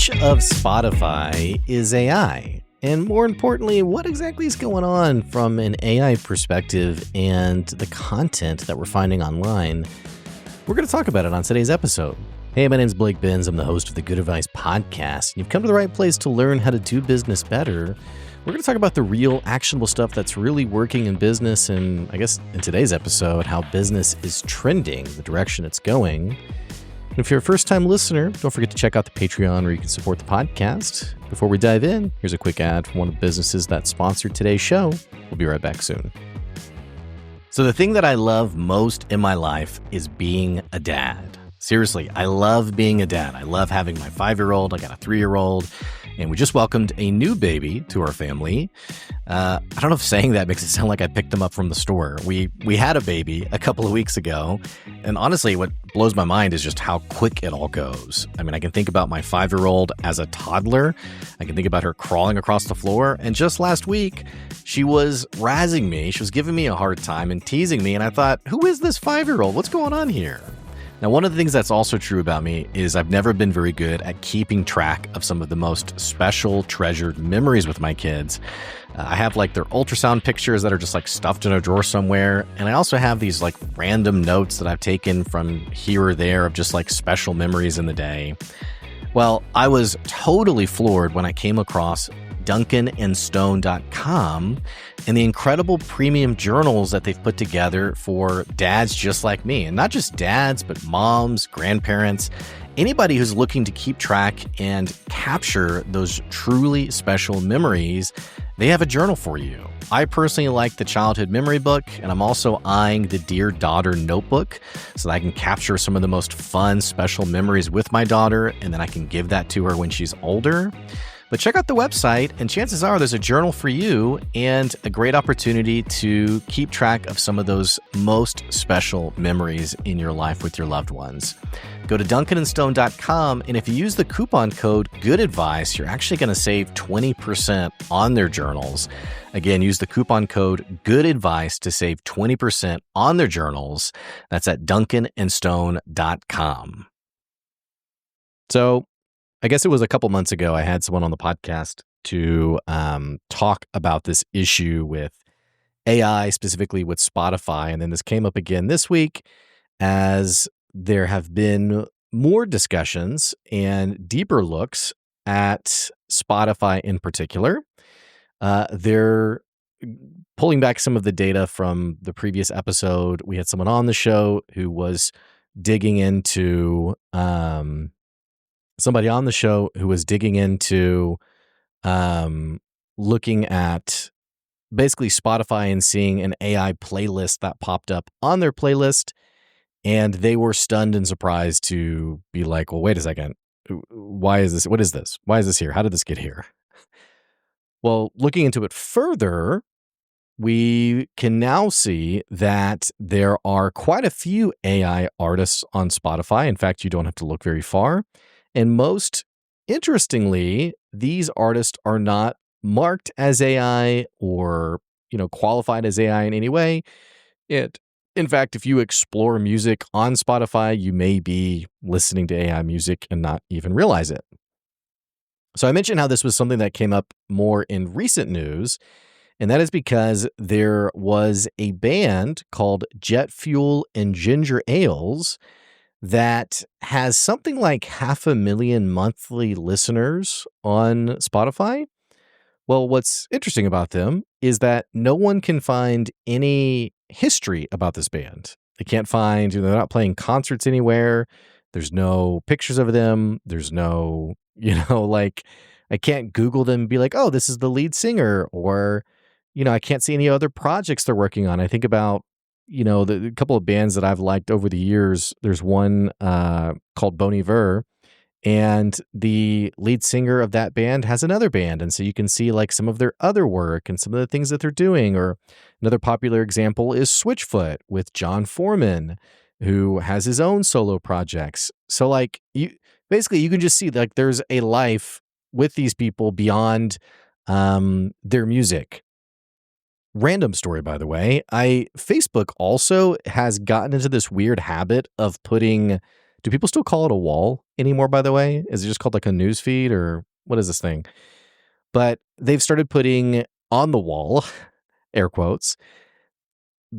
much of Spotify is AI? And more importantly, what exactly is going on from an AI perspective and the content that we're finding online? We're going to talk about it on today's episode. Hey, my name's Blake Benz. I'm the host of the Good Advice Podcast. You've come to the right place to learn how to do business better. We're going to talk about the real actionable stuff that's really working in business, and I guess in today's episode, how business is trending, the direction it's going. And if you're a first-time listener, don't forget to check out the Patreon where you can support the podcast. Before we dive in, here's a quick ad from one of the businesses that sponsored today's show. We'll be right back soon. So the thing that I love most in my life is being a dad. Seriously, I love being a dad. I love having my 5-year-old. I got a 3-year-old. And we just welcomed a new baby to our family. I don't know if saying that makes it sound like I picked them up from the store. We had a baby a couple of weeks ago. And honestly, what blows my mind is just how quick it all goes. I mean, I can think about my 5-year-old as a toddler. I can think about her crawling across the floor. And just last week, she was razzing me. She was giving me a hard time and teasing me. And I thought, who is this 5-year-old? What's going on here? Now, one of the things that's also true about me is I've never been very good at keeping track of some of the most special, treasured memories with my kids. I have like their ultrasound pictures that are just like stuffed in a drawer somewhere. And I also have these like random notes that I've taken from here or there of just like special memories in the day. Well, I was totally floored when I came across DuncanandStone.com and the incredible premium journals that they've put together for dads just like me. And not just dads, but moms, grandparents, anybody who's looking to keep track and capture those truly special memories. They have a journal for you. I personally like the Childhood Memory Book, and I'm also eyeing the Dear Daughter Notebook so that I can capture some of the most fun, special memories with my daughter, and then I can give that to her when she's older. But check out the website, and chances are there's a journal for you and a great opportunity to keep track of some of those most special memories in your life with your loved ones. Go to DuncanandStone.com, and if you use the coupon code GOODADVICE, you're actually going to save 20% on their journals. Again, use the coupon code GOODADVICE to save 20% on their journals. That's at DuncanandStone.com. So, I guess it was a couple months ago, I had someone on the podcast to talk about this issue with AI, specifically with Spotify. And then this came up again this week as there have been more discussions and deeper looks at Spotify in particular. They're pulling back some of the data from the previous episode. We had someone on the show who was digging into... somebody on the show who was digging into looking at basically Spotify and seeing an AI playlist that popped up on their playlist. And they were stunned and surprised to be like, well, wait a second. Why is this? What is this? Why is this here? How did this get here? Well, looking into it further, we can now see that there are quite a few AI artists on Spotify. In fact, you don't have to look very far. And most interestingly, these artists are not marked as AI or, qualified as AI in any way. In fact, if you explore music on Spotify, you may be listening to AI music and not even realize it. So I mentioned how this was something that came up more in recent news, and that is because there was a band called Jet Fuel and Ginger Ales that has something like 500,000 monthly listeners on Spotify. Well, what's interesting about them is that no one can find any history about this band. They can't find, they're not playing concerts anywhere. There's no pictures of them. There's no, I can't Google them and be like, oh, this is the lead singer, or, I can't see any other projects they're working on. I think about, the couple of bands that I've liked over the years. There's one called Bon Iver, and the lead singer of that band has another band. And so you can see like some of their other work and some of the things that they're doing. Or another popular example is Switchfoot with John Foreman, who has his own solo projects. So like you can just see like there's a life with these people beyond their music. Random story, by the way. Facebook also has gotten into this weird habit of putting Do people still call it a wall anymore, by the way? Is it just called like a news feed or what is this thing? But they've started putting on the wall, air quotes,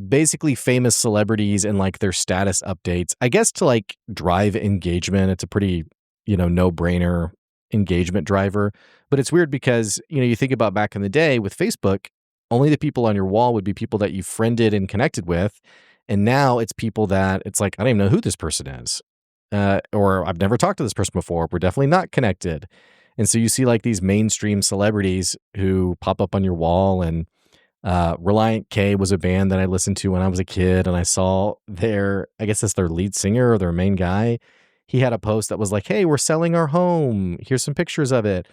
basically famous celebrities and like their status updates. I guess to like drive engagement. It's a pretty, no-brainer engagement driver. But it's weird because, you think about back in the day with Facebook, only the people on your wall would be people that you friended and connected with. And now it's people that it's like, I don't even know who this person is. Or I've never talked to this person before. We're definitely not connected. And so you see like these mainstream celebrities who pop up on your wall, and Reliant K was a band that I listened to when I was a kid, and I saw I guess that's their lead singer or their main guy. He had a post that was like, "Hey, we're selling our home. Here's some pictures of it."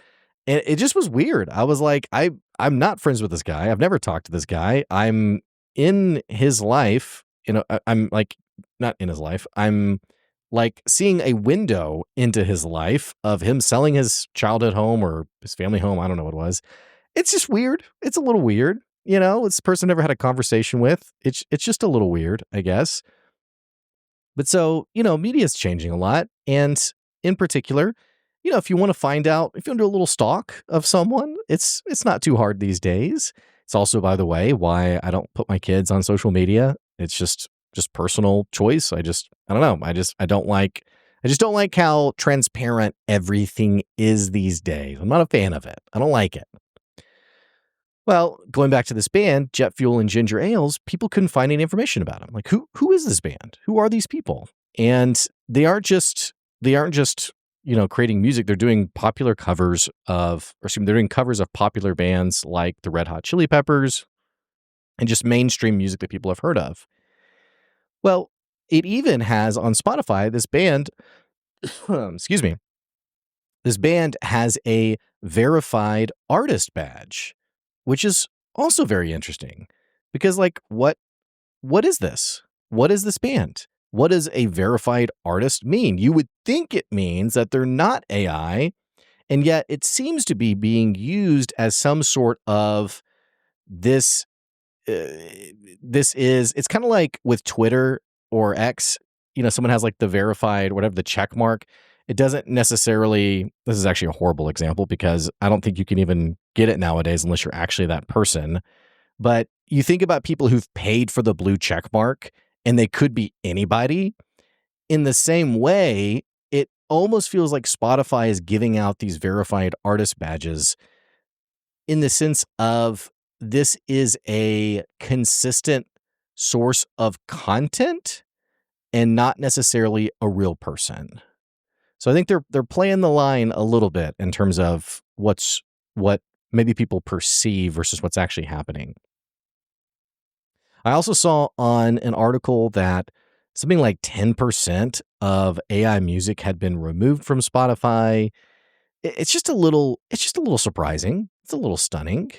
And it just was weird. I was like, I'm not friends with this guy. I've never talked to this guy. I'm in his life. I'm like not in his life. I'm like seeing a window into his life of him selling his childhood home or his family home. I don't know what it was. It's just weird. It's a little weird. It's a person I never had a conversation with. It's just a little weird, I guess. But so, media is changing a lot. And in particular, if you want to find out, if you want to do a little stalk of someone, it's not too hard these days. It's also, by the way, why I don't put my kids on social media. It's just personal choice. I don't know. I just don't like how transparent everything is these days. I'm not a fan of it. I don't like it. Well, going back to this band, Jet Fuel and Ginger Ales, people couldn't find any information about them. Like, who is this band? Who are these people? And they aren't just creating music. They're doing popular covers they're doing covers of popular bands like the Red Hot Chili Peppers and just mainstream music that people have heard of. Well, it even has on Spotify this band, excuse me, this band has a verified artist badge, which is also very interesting because like what is this? What is this band? What does a verified artist mean? You would think it means that they're not AI, and yet it seems to be being used as some sort of this it's kind of like with Twitter or X, someone has like the verified, whatever, the check mark. It doesn't necessarily, this is actually a horrible example because I don't think you can even get it nowadays unless you're actually that person. But you think about people who've paid for the blue check mark and they could be anybody. In the same way, it almost feels like Spotify is giving out these verified artist badges in the sense of this is a consistent source of content and not necessarily a real person. So I think they're playing the line a little bit in terms of what maybe people perceive versus what's actually happening. I also saw on an article that something like 10% of AI music had been removed from Spotify. It's just a little surprising. It's a little stunning.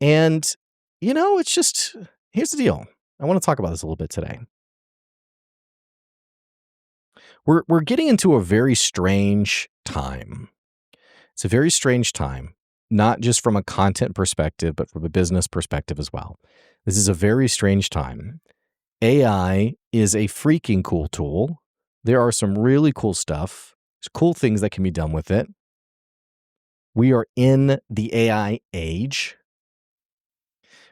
And here's the deal. I want to talk about this a little bit today. We're getting into a very strange time. It's a very strange time, not just from a content perspective, but from a business perspective as well. This is a very strange time. AI is a freaking cool tool. There are some really cool stuff. There's cool things that can be done with it. We are in the AI age.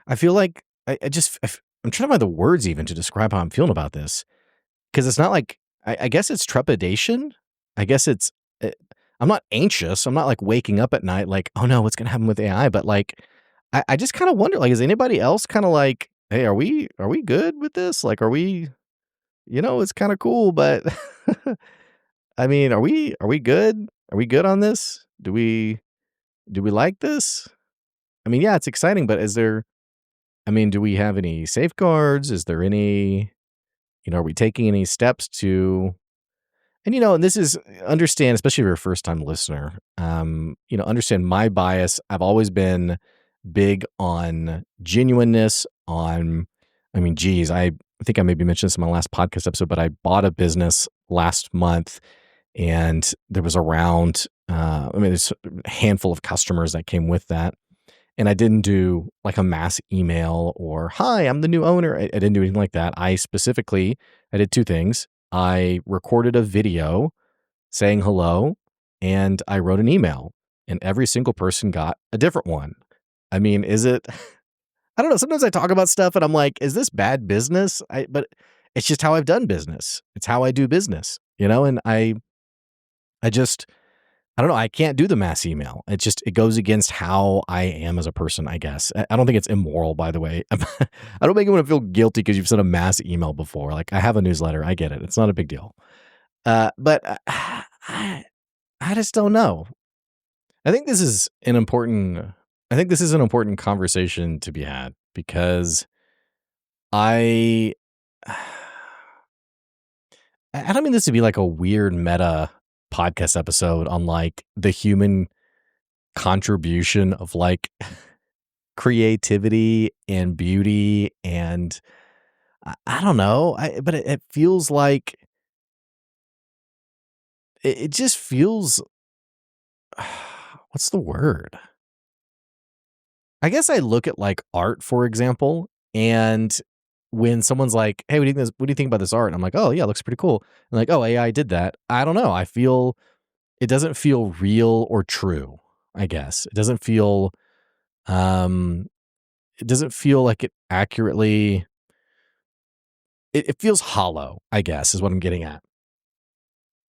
I feel like I'm trying to find the words even to describe how I'm feeling about this. Because it's not like, I guess it's trepidation. I guess I'm not anxious. I'm not like waking up at night like, oh no, what's going to happen with AI? But like, I just kind of wonder, like, is anybody else kind of like, hey, are we good with this? Like, are we, it's kind of cool, but I mean, are we good? Are we good on this? Do we like this? I mean, yeah, it's exciting, but do we have any safeguards? Is there any, are we taking any steps to, and this is, understand, especially if you're a first time listener, understand my bias. I've always been big on genuineness I think I maybe mentioned this in my last podcast episode, but I bought a business last month and there was there's a handful of customers that came with that. And I didn't do like a mass email or, hi, I'm the new owner. I didn't do anything like that. I did two things. I recorded a video saying hello, and I wrote an email, and every single person got a different one. I mean, is it I don't know, sometimes I talk about stuff and I'm like, "Is this bad business?" But it's just how I've done business. It's how I do business, and I just I don't know, I can't do the mass email. It goes against how I am as a person, I guess. I don't think it's immoral, by the way. I don't make anyone feel guilty because you've sent a mass email before. Like, I have a newsletter, I get it. It's not a big deal. But I just don't know. I think this is an important I think this is an important conversation to be had because I I don't mean this to be like a weird meta podcast episode on like the human contribution of like creativity and beauty and I don't know. But it feels like it just feels what's the word? I guess I look at like art, for example, and when someone's like, "Hey, what do you think about this art?" And I'm like, "Oh, yeah, it looks pretty cool." And like, "Oh, AI did that." I don't know. I feel it doesn't feel real or true, I guess. Um it doesn't feel like it accurately it feels hollow, I guess, is what I'm getting at.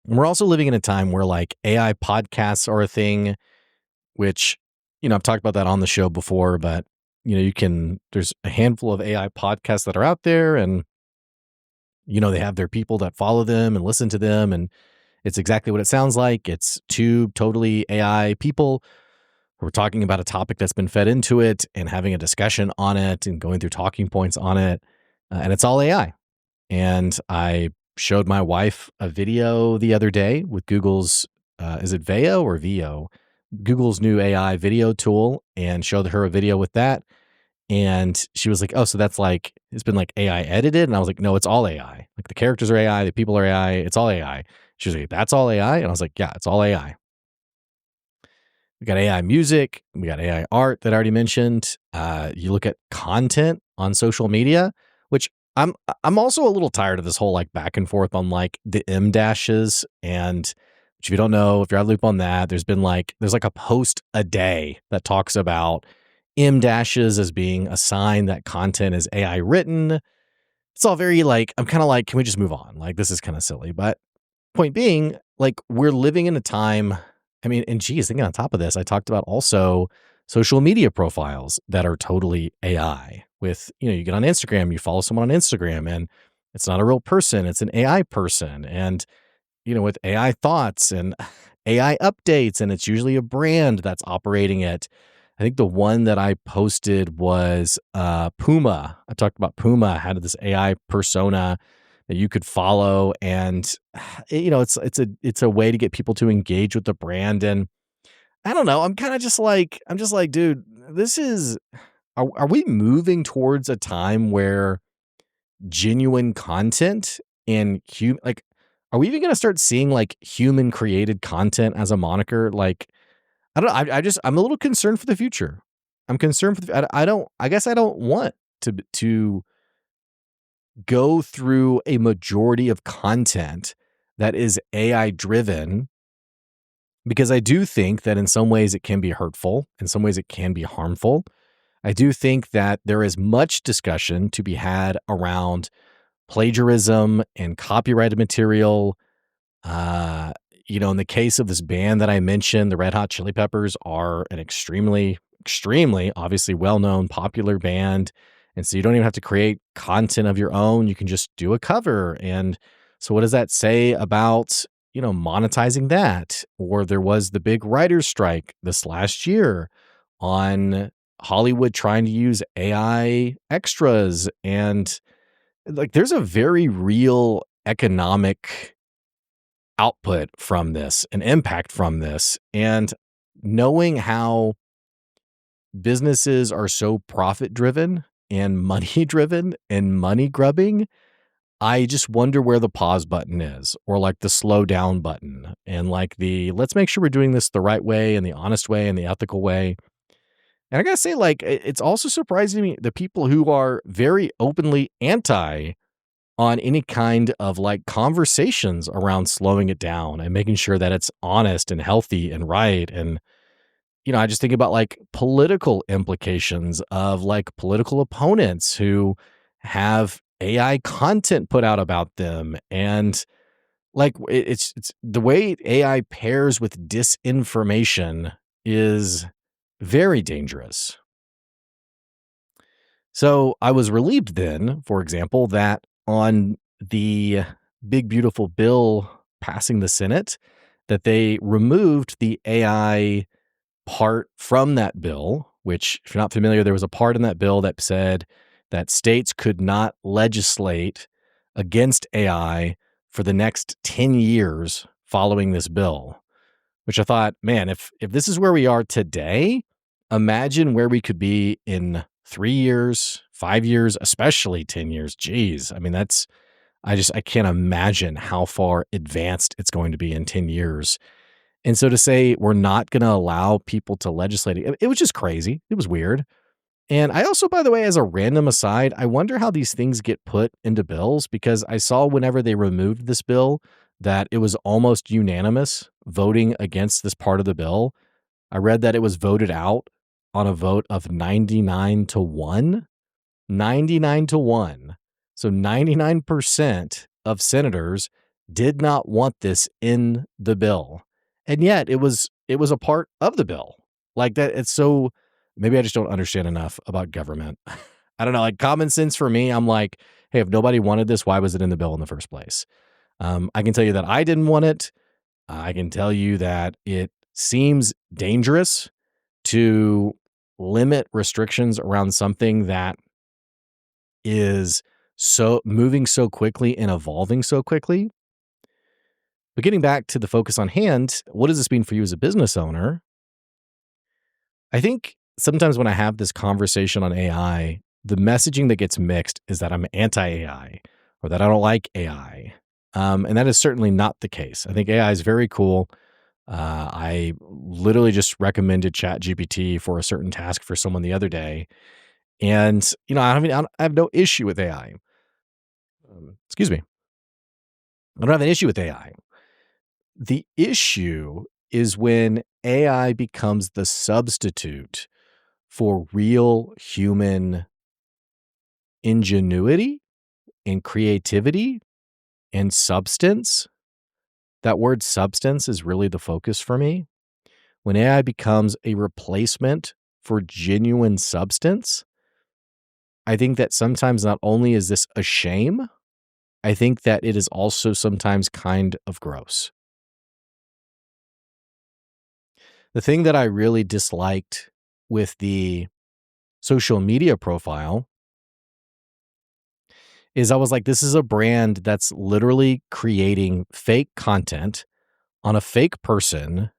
And we're also living in a time where like AI podcasts are a thing, which, I've talked about that on the show before, but there's a handful of AI podcasts that are out there and they have their people that follow them and listen to them and it's exactly what it sounds like. It's two totally AI people who are talking about a topic that's been fed into it and having a discussion on it and going through talking points on it. And it's all AI. And I showed my wife a video the other day with Google's, is it Veo or Veo? Google's new AI video tool and showed her a video with that. And she was like, "Oh, so that's like, it's been like AI edited." And I was like, "No, it's all AI. Like the characters are AI, the people are AI, it's all AI." She was like, "That's all AI?" And I was like, "Yeah, it's all AI." We got AI music, we got AI art that I already mentioned. You look at content on social media, which I'm also a little tired of this whole like back and forth on like the M dashes and which if you don't know, if you're out of the loop on that, there's like a post a day that talks about M dashes as being a sign that content is AI written. It's all very like I'm kind of like, can we just move on? Like this is kind of silly, but point being, like, we're living in a time I mean, and geez, thinking on top of this, I talked about also social media profiles that are totally AI with, you get on Instagram, you follow someone on Instagram and it's not a real person, it's an AI person. And, with AI thoughts and AI updates, and it's usually a brand that's operating it. I think the one that I posted was Puma. I talked about Puma had this AI persona that you could follow and it's a way to get people to engage with the brand and I don't know, I'm just like, dude, this is are we moving towards a time where genuine content and like are we even going to start seeing like human created content as a moniker? Like I don't know, I'm a little concerned for the future. I'm concerned for I guess I don't want to go through a majority of content that is AI driven because I do think that in some ways it can be hurtful, in some ways it can be harmful. I do think that there is much discussion to be had around plagiarism and copyrighted material. Uh, in the case of this band that I mentioned, the Red Hot Chili Peppers are an extremely, extremely obviously well-known, popular band. And so you don't even have to create content of your own. You can just do a cover. And so what does that say about, monetizing that? Or there was the big writer's strike this last year on Hollywood trying to use AI extras. And like there's a very real economic output from this, an impact from this. And knowing how businesses are so profit driven and money driven and money grubbing, I just wonder where the pause button is or like the slow down button and like the let's make sure we're doing this the right way and the honest way and the ethical way. And I gotta say, like, it's also surprising to me the people who are very openly anti on any kind of like conversations around slowing it down and making sure that it's honest and healthy and right. And, I just think about like political implications of like political opponents who have AI content put out about them. And like it's the way AI pairs with disinformation is very dangerous. So I was relieved then, for example, that on the big beautiful bill passing the Senate, that they removed the AI part from that bill, which, if you're not familiar, there was a part in that bill that said that states could not legislate against AI for the next 10 years following this bill, which I thought, man, if this is where we are today, imagine where we could be in 3 years, 5 years, especially 10 years. Jeez. I mean, I can't imagine how far advanced it's going to be in 10 years. And so to say we're not going to allow people to legislate it was just crazy. It was weird. And I also, by the way, as a random aside, I wonder how these things get put into bills because I saw whenever they removed this bill that it was almost unanimous voting against this part of the bill. I read that it was voted out on a vote of 99 to 1. 99 to 1. So 99% of senators did not want this in the bill. And yet it was a part of the bill. Like that it's so maybe I just don't understand enough about government. I don't know, like common sense for me, I'm like, hey, if nobody wanted this, why was it in the bill in the first place? I can tell you that I didn't want it. I can tell you that it seems dangerous to limit restrictions around something that is so moving so quickly and evolving so quickly. But getting back to the focus on hand, what does this mean for you as a business owner? I think sometimes when I have this conversation on AI, the messaging that gets mixed is that I'm anti AI or that I don't like AI. And that is certainly not the case. I think AI is very cool. I literally just recommended ChatGPT for a certain task for someone the other day. And, I have no issue with AI. Excuse me. I don't have an issue with AI. The issue is when AI becomes the substitute for real human ingenuity and creativity and substance. That word substance is really the focus for me. When AI becomes a replacement for genuine substance, I think that sometimes not only is this a shame, I think that it is also sometimes kind of gross. The thing that I really disliked with the social media profile is I was like, this is a brand that's literally creating fake content on a fake person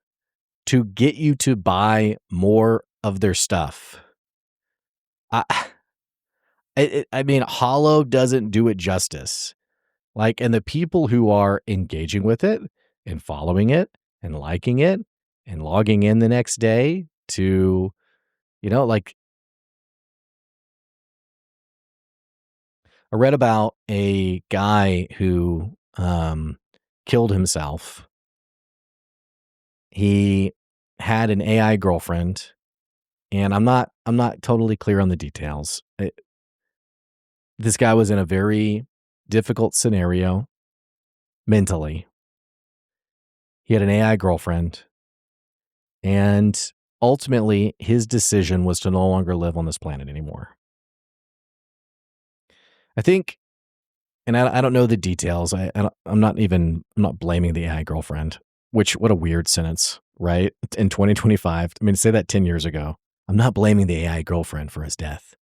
to get you to buy more of their stuff. I, I mean, Hollow doesn't do it justice. Like, and the people who are engaging with it and following it and liking it and logging in the next day to, like I read about a guy who killed himself. He had an AI girlfriend, and I'm not totally clear on the details. This guy was in a very difficult scenario mentally. He had an AI girlfriend, and ultimately his decision was to no longer live on this planet anymore. I think, and I don't know the details. I'm not blaming the AI girlfriend, which, what a weird sentence, right? In 2025. I mean, say that 10 years ago. I'm not blaming the AI girlfriend for his death.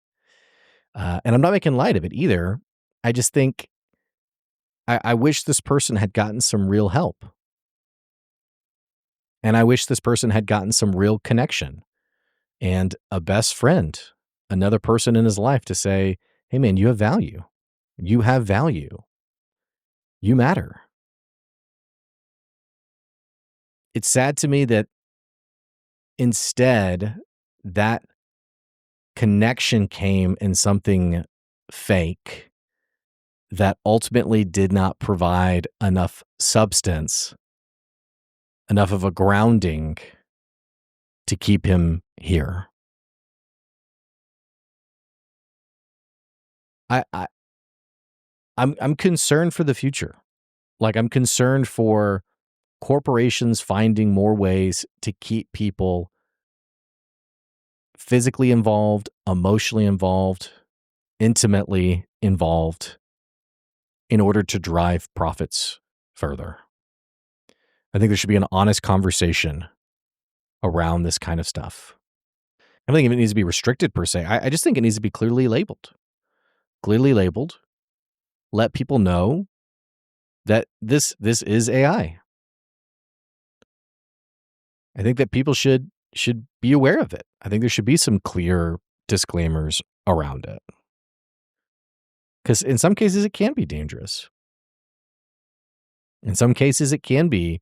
And I'm not making light of it either. I just think I wish this person had gotten some real help. And I wish this person had gotten some real connection and a best friend, another person in his life to say, hey, man, you have value. You have value. You matter. It's sad to me that instead that connection came in something fake that ultimately did not provide enough substance, enough of a grounding to keep him here. I'm concerned for the future. Like, I'm concerned for corporations finding more ways to keep people physically involved, emotionally involved, intimately involved in order to drive profits further. I think there should be an honest conversation around this kind of stuff. I don't think it needs to be restricted per se. I just think it needs to be clearly labeled. Clearly labeled. Let people know that this is AI. I think that people should be aware of it. I think there should be some clear disclaimers around it. Because in some cases, it can be dangerous. In some cases, it can be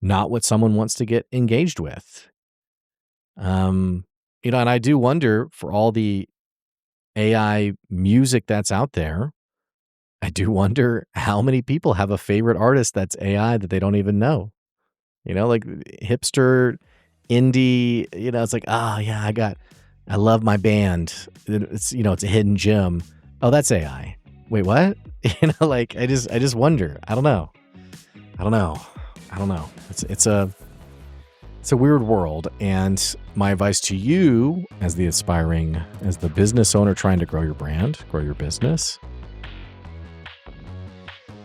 not what someone wants to get engaged with. And I do wonder, for all the AI music that's out there, I do wonder how many people have a favorite artist that's AI that they don't even know. Like hipster, indie, it's like, I love my band. It's, it's a hidden gem. Oh, that's AI. Wait, what? I just wonder. I don't know. It's a weird world. And my advice to you as the business owner trying to grow your brand, grow your business,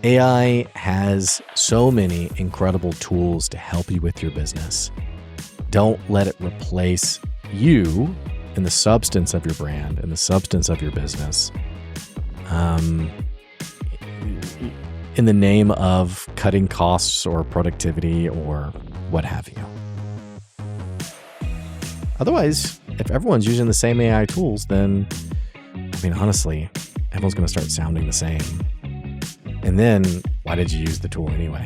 AI has so many incredible tools to help you with your business. Don't let it replace you and the substance of your brand and the substance of your business in the name of cutting costs or productivity or what have you. Otherwise, if everyone's using the same AI tools, then, honestly, everyone's going to start sounding the same. And then, why did you use the tool anyway?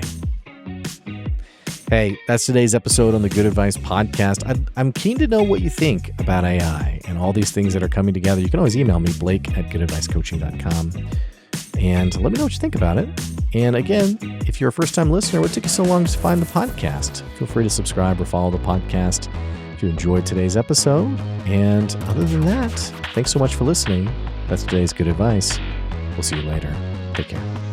Hey, that's today's episode on the Good Advice Podcast. I'm keen to know what you think about AI and all these things that are coming together. You can always email me, blake@goodadvicecoaching.com, and let me know what you think about it. And again, if you're a first-time listener, what took you so long to find the podcast? Feel free to subscribe or follow the podcast if you enjoyed today's episode. And other than that, thanks so much for listening. That's today's Good Advice. We'll see you later. Take care.